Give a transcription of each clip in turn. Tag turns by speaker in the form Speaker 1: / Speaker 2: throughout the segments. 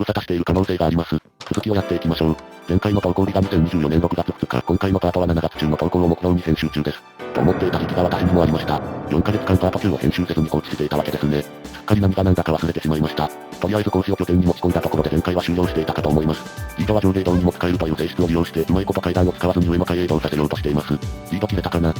Speaker 1: 無沙汰している可能性があります。続きをやっていきましょう。前回の投稿日が2024年6月2日、今回のパートは7月中の投稿を目標に編集中です。と思っていた時期が私にもありました。4ヶ月間パート2を編集せずに放置していたわけですね。すっかり何が何だか忘れてしまいました。とりあえず講師を拠点に持ち込んだところで前回は終了していたかと思います。リードは上下移動にも使えるという性質を利用してうまいこと階段を使わずに上の階へ移動させようとしています。リード切れたかな？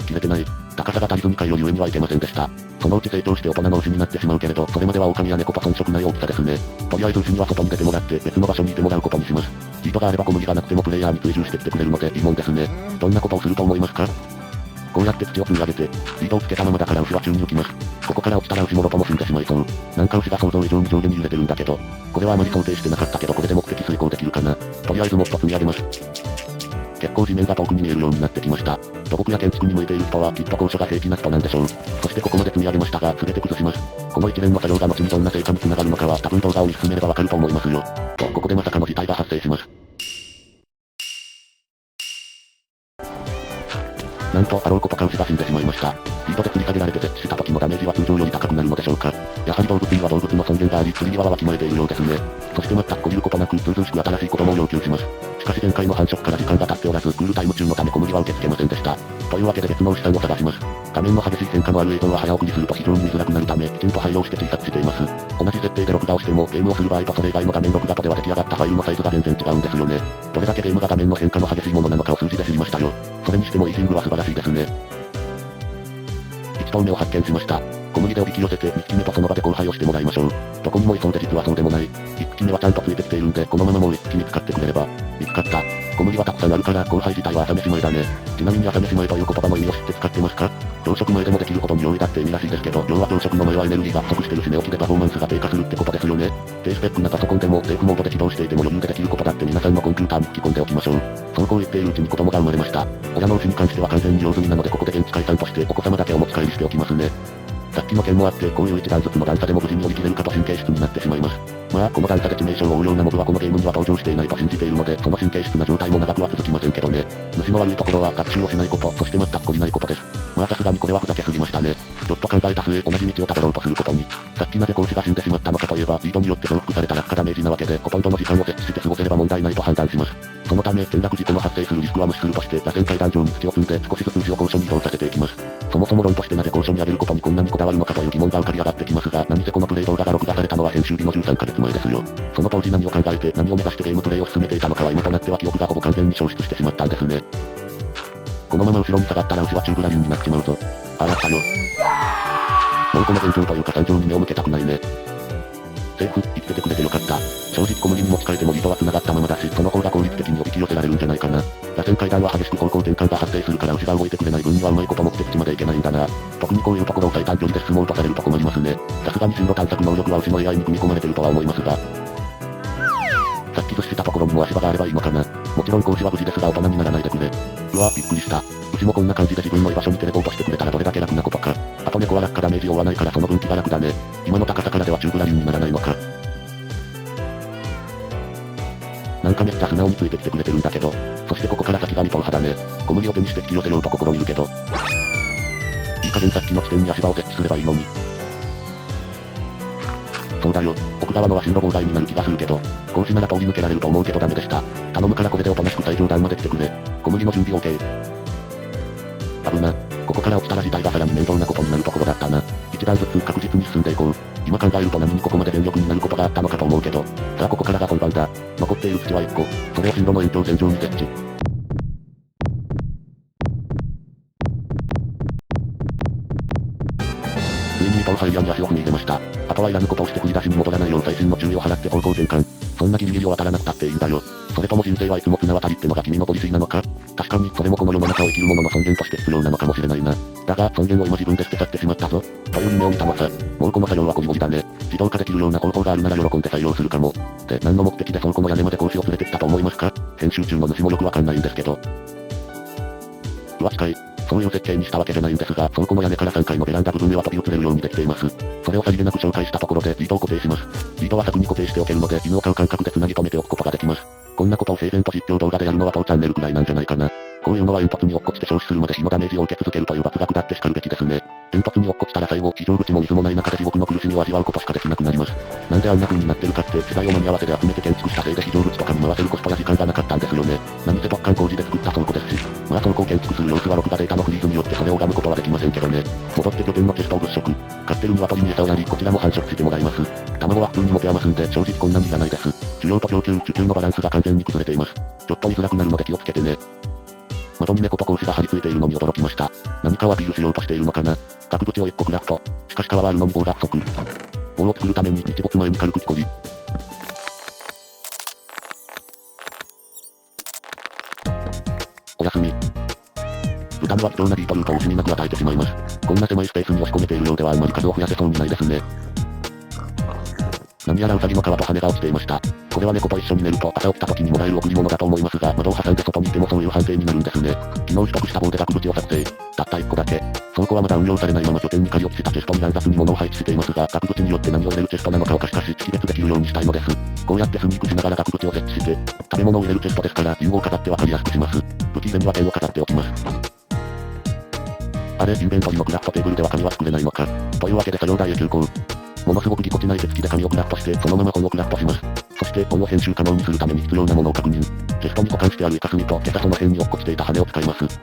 Speaker 1: 切れてない。高さが足りずに階をゆえにはいけませんでした。そのうち成長して大人の牛になってしまうけれど、それまでは狼や猫と遜色ない大きさですね。とりあえず牛には外に出てもらって別の場所にいてもらうことにします。リードがあれば小麦がなくてもプレイヤーに追従してきてくれるのでいいもんですね。どんなことをすると思いますか？こうやって土を積み上げて、リードをつけたままだから牛は宙に浮きます。ここから落ちたら牛もろとも死んでしまいそう。なんか牛が想像以上に上下に揺れてるんだけど、これはあまり想定してなかったけどこれで目的遂行できるかな。とりあえずもっと積み上げます。結構地面が遠くに見えるようになってきました。土木や建築に向いている人はきっと高所が平気な人なんでしょう。そしてここまで積み上げましたが、全て崩します。この一連の作業が後にどんな成果に繋がるのかは多分動画を見進めればわかると思いますよ。と、ここでまさかの事態が発生します。なんとあろうことか牛が死んでしまいました。リードで吊り下げられて設置した時のダメージは通常より高くなるのでしょうか。やはり動物には動物の尊厳があり、釣り際はわきまえているようですね。そして全く懲りることなく、ずうずうしく新しい子供を要求します。しかし前回の繁殖から時間が経っておらず、クールタイム中のため小麦は受け付けませんでした。というわけで別の牛さんを探します。画面の激しい変化のある映像は早送りすると非常に見づらくなるため、きちんと配慮して小さくしています。同じ設定で録画をしても、ゲームをする場合とそれ以外の画面録画とでは出来上がったファイルのサイズが全然違うんですよね。どれだけゲームが画面の変化の激しいものなのかを数字で知りましたよ。それにしてもイージングは素晴らしいですね。1頭目を発見しました。小麦でおびき寄せて2匹目とその場で交配をしてもらいましょう。どこにもいそうで実はそうでもない。1匹目はちゃんとついてきているんで、このままもう1匹見つかってくれれば。見つかった。小麦はたくさんあるから交配自体は朝飯前だね。ちなみに朝飯前という言葉の意味を知って使ってますか？朝食前でもできることに容易だって意味らしいですけど、要は朝食の前はエネルギーが不足してるし寝起きでパフォーマンスが低下するってことですよね。低スペックなパソコンでもセーフモードで起動していても余裕でできることだって皆さんのコンピューターに吹き込んでおきましょう。そうこう言っているうちに子供が生まれました。親の牛に関しては完全に上手になのでここで現地解散としてお子様だけお持ち帰りしておきますね。さっきの件もあって、こういう一段ずつの段差でも無事に降り切れるかと神経質になってしまいます。まあ、この段差で致命傷を負うようなモブはこのゲームには登場していないと信じているので、その神経質な状態も長くは続きませんけどね。虫の悪いところは学習をしないこと、そして全く懲りないことです。まあさすがにこれはふざけすぎましたね。ちょっと考えた末、同じ道をたどろうとすることに。さっきなぜ講師が死んでしまったのかといえば、リードによって増幅された落下ダメージなわけで、ほとんどの時間を設置して過ごせれば問題ないと判断します。そのため、転落事故の発生するリスクは無視するとして、螺旋階段上に土を積んで少しずつ牛を高所に移動させていきます。そもそも論としてなぜ高所に上げることにこんなにこだわるのかという疑問が浮かび上がってきますが、何せこのプレイ動画が録画されたのは編集日の13ヶ月前ですよ。その当時何を考えて何を目指してゲームプレイを進めていたのかは今となっては記憶がほぼ完全に消失してしまったんですね。このまま後ろに下がったら牛は宙ぶらりんになっちまうぞ。あらったよ。もうこの現状というか惨状に目を向けたくないね。セーフ、生きててくれてよかった。正直小麦に持ち替えてもリードは繋がったままだし、その方が効率的におびき寄せられるんじゃないかな。螺旋階段は激しく方向転換が発生するから牛が動いてくれない分にはうまいこと目的地まで行けないんだな。特にこういうところを最短距離で進もうとされると困りますね。さすがに進路探索能力は牛の AI に組み込まれてるとは思いますが。さっきずしたところにも足場があればいいのかな。もちろん講師は無事ですが大人にならないでくれ。うわ、びっくりした。牛もこんな感じで自分の居場所にテレポートしてくれたらどれだけ楽なことか。あと猫は落下ダメージを負わないからその分気が楽だね。今の高さからでは宙ぶらりんにならないのか。なんかめっちゃ素直についてきてくれてるんだけど。そしてここから先が二頭派だね。小麦を手にして引き寄せようと試みるけど。いい加減さっきの地点に足場を設置すればいいのに。そうだよ。奥側のは進路妨害になる気がするけど。講師なら通り抜けられると思うけどダメでした。頼むからこれでおとなしく最上段まで来てくれ。小麦の準備 OK。危な。ここから落ちたら事態がさらに面倒なことになるところだったな。一段ずつ確実に進んでいこう。今考えると何にここまで全力になることがあったのかと思うけど。さあここからが本番だ。残っている土は1個。それを進路の延長線上に設置。ついに2頭ハイヤーに足を踏み入れました。あとはいらぬことをして振り出しに戻らないよう細心の注意を払って方向転換。そんなギリギリを渡らなくたっていいんだよ。それとも人生はいつも綱渡りってのが君のポリシーなのか？確かにそれもこの世の中を生きる者の尊厳として必要なのかもしれないな。だが尊厳を今自分で捨て去ってしまったぞ。という夢を見たまさ。もうこの作業はこりごりだね。自動化できるような方法があるなら喜んで採用するかも。で、何の目的で倉庫の屋根まで講師を連れてきたと思いますか？編集中の主もよくわかんないんですけど。うわ近い。そういう設計にしたわけじゃないんですが、倉庫の屋根から3階のベランダ部分へは飛び移れるようにできています。それをさりげなく紹介したところでリードを固定します。リードは柵に固定しておけるので犬を飼う感覚で繋ぎ止めておくことができます。こんなことを整然と実況動画でやるのは当チャンネルくらいなんじゃないかな。こういうのは煙突に落っこちて消死するまで火のダメージを受け続けるという罰が下って叱るべきですね。煙突に落っこちたら最後、非常口も水もない中で地獄の苦しみを味わうことしかできなくなります。なんであんな風になってるかって、資材を間に合わせで集めて建築したせいで非常口とかに回せるコストや時間がなかったんですよね。何せ突貫工事で作った倉庫ですし、まあ倉庫を建築する様子は録画データのフリーズによってそれを拝むことはできませんけどね。戻って拠点のチェストを物色。飼ってる鶏に餌をやり、こちらも繁殖してもらいます。卵は普通に持て余すんで、正直こんなにいらないです。需要と供給、需給のバランスが完全に崩れています。ちょっと居づらくなるので気をつけてね。窓に猫と格子が張り付いているのに驚きました。何かをアピールしようとしているのかな。額縁を1個クラフト。しかし皮はあるのに棒が不足。棒を作るために日没前に軽く木こり。おやすみ。豚のは貴重なビートルートを惜しみなく与えてしまいます。こんな狭いスペースに押し込めているようではあんまり数を増やせそうにないですね。何やらウサギの皮と羽が落ちていました。これは猫と一緒に寝ると朝起きた時にもらえる贈り物だと思いますが、窓を挟んで外にいてもそういう判定になるんですね。昨日取得した棒で額縁を撮影。たった1個だけ。倉庫はまだ運用されないまま拠点に仮置きしたチェストに乱雑に物を配置していますが、額縁によって何を入れるチェストなのかを可視化し識別できるようにしたいのです。こうやってスニークしながら額縁を設置して、食べ物を入れるチェストですから、リンゴを飾ってわかりやすくします。武器入れにはペンを飾っておきます。あれ、インベントリのクラフトテーブルでは紙は作れないのか。というわけで作業台へ急行。ものすごくぎこちない手つきで紙をクラフトして、そのまま本をクラフトします。そして本を編集可能にするために必要なものを確認。チェストに保管してあるイカスミと今朝その辺に落っこちていた羽を使います。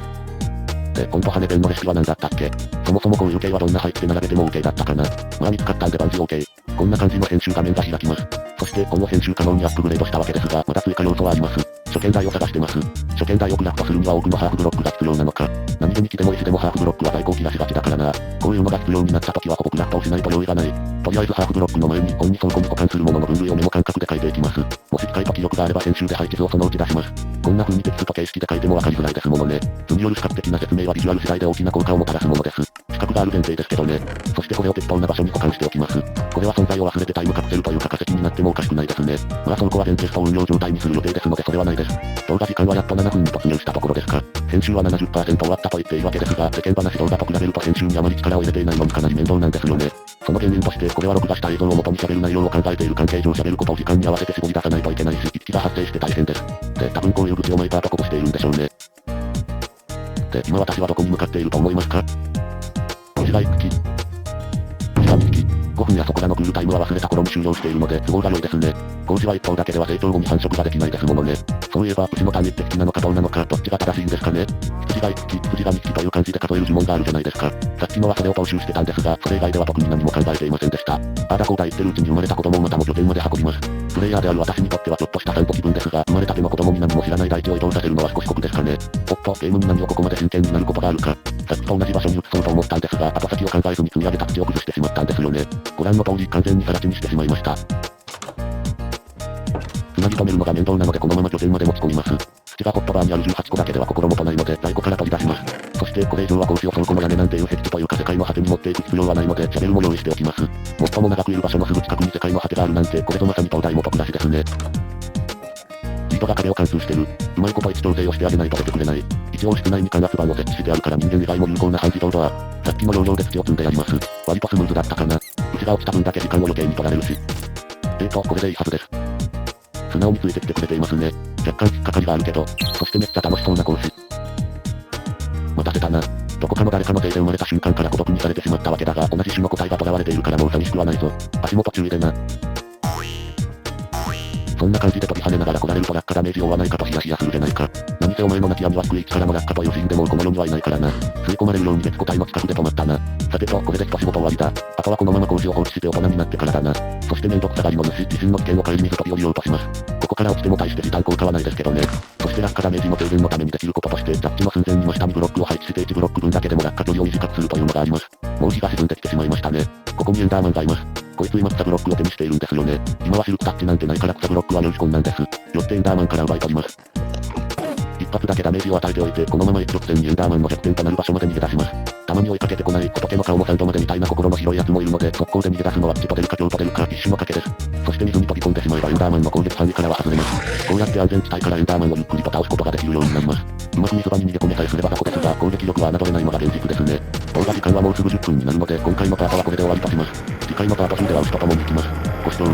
Speaker 1: で、今度羽ペンのレシピは何だったっけ。そもそもこういう系はどんな配置で並べても OK だったかな。まあ見つかったんで万事 OK。こんな感じの編集画面が開きます。そして本を編集可能にアップグレードしたわけですが、まだ追加要素はあります。初見台を探してます。初見台をクラフトするには多くのハーフブロックが必要なのか。何気に木でも石でもハーフブロックは在庫を切らしがちだからな。こういうのが必要になった時はほぼクラフトをしないと用意がない。とりあえずハーフブロックの前に本に倉庫に保管するものの分類をメモ感覚で書いていきます。もし機械と記録があれば編集で配置図をそのうち出します。こんな風にテキスト形式で書いてもわかりづらいですものね。図による視覚的な説明はビジュアル次第で大きな効果をもたらすものです。視覚がある前提ですけどね。そしてこれを適当な場所に保管しておきます。これは存在を忘れてタイムカプセルというか化石になってもおかしくないですね。まあ倉庫は全テストを運用状態にする予定ですのでそれはないです。動画時間はやっと7分に突入したところですか。編集は 70% 終わったと言っていいわけですが、世間話動画と比べると編集にあまり力を入れていないのにかなり面倒なんですよね。その原因としてこれは録画した映像を元に喋る内容を考えている関係上喋ることを時間に合わせて絞り出さないといけないし、行き来が発生して大変です。で、多分こういう口を巻いた後こぼしているんでしょうね。で、今私はどこに向かっていると思いますか。星が1機。星が2機。5分やそこらのクールタイムは忘れた頃に終了しているので都合が良いですね。工事は一頭だけでは成長後に繁殖ができないですものね。そういえば牛の単位って匹なのかどうなのかどっちが正しいんですかね。羊が1匹、羊が2匹という感じで数える呪文があるじゃないですか。さっきのはそれを踏襲してたんですが、それ以外では特に何も考えていませんでした。ああだこうだ言ってるうちに生まれた子供をまたも拠点まで運びます。プレイヤーである私にとってはちょっとした散歩気分ですが、生まれたての子供に何も知らない大地を移動させるのは少し酷ですかね。おっと、ゲームに何をここまで真剣になることがあるか。さっきと同じ場所に移そうと思ったんですが、後先を考えずに積み上げた土を崩してしまったんですよね。ご覧の通り完全に更地にしてしまいました。つなぎ止めるのが面倒なのでこのまま拠点まで持ち込みます。土がホットバーにある18個だけでは心もとないので在庫から取り出します。そしてこれ以上は格子を倉庫の屋根なんていう僻地というか世界の果てに持っていく必要はないのでシャベルも用意しておきます。最も長くいる場所のすぐ近くに世界の果てがあるなんてこれぞまさに東大元暮らしですね。リードが壁を貫通してる。うまいこと位置調整をしてあげないと出てくれない。一応室内に感圧板を設置してあるから人間以外も有効な半自動ドア。さっきの要領で土を積んでやります。割とスムーズだったかな。牛が落ちた分だけ時間を余計に取られるし。これでいいはずです。素直についてきてくれていますね。若干引っかかりがあるけど、そしてめっちゃ楽しそうな講師。待たせたな。どこかの誰かのせいで生まれた瞬間から孤独にされてしまったわけだが、同じ種の個体が囚われているからもう寂しくはないぞ。足元注意でな。そんな感じで飛び跳ねながら来られると落下ダメージを負わないかとヒヤヒヤするじゃないか。何せお前の泣き止みはスクイッチからの落下というシーンでもうこの世にはいないからな。吸い込まれるように別個体の近くで止まったな。さてと、これで一仕事終わりだ。あとはこのまま講師を放置して大人になってからだな。そして面倒くさがりの主、自身の危険を顧みず飛び降りようとします。ここから落ちても大して時短効果はないですけどね。そして落下ダメージの軽減のためにできることとして、ジャッジの寸前に真下にブロックを配置して1ブロック分だけでも落下距離を短くするというのがあります。もう日が沈んできてしまいましたね。ここにエンダーマンがいます。こいつ今草ブロックを手にしているんですよね。今はシルクタッチなんてないから草ブロックは入手困難です。よってエンダーマンから奪い取ります。一発だけダメージを与えておいて、このまま一直線にエンダーマンの弱点となる場所まで逃げ出します。たまに追いかけてこない仏の顔も3度までみたいな心の広い奴もいるので、速攻で逃げ出すのは血と出るか強と出るか一種の賭けです。そして水に飛び込んでしまえばエンダーマンの攻撃範囲からは外れます。こうやって安全地帯からエンダーマンをゆっくりと倒すことができるようになります。うまく水場に逃げ込めさえすれば雑魚ですが、攻撃力は侮れないのが現実ですね。動画時間はもうすぐ10分になるので、今回のパートはこれで終わりとします。次回のパート2では牛と共に行きます。ご視聴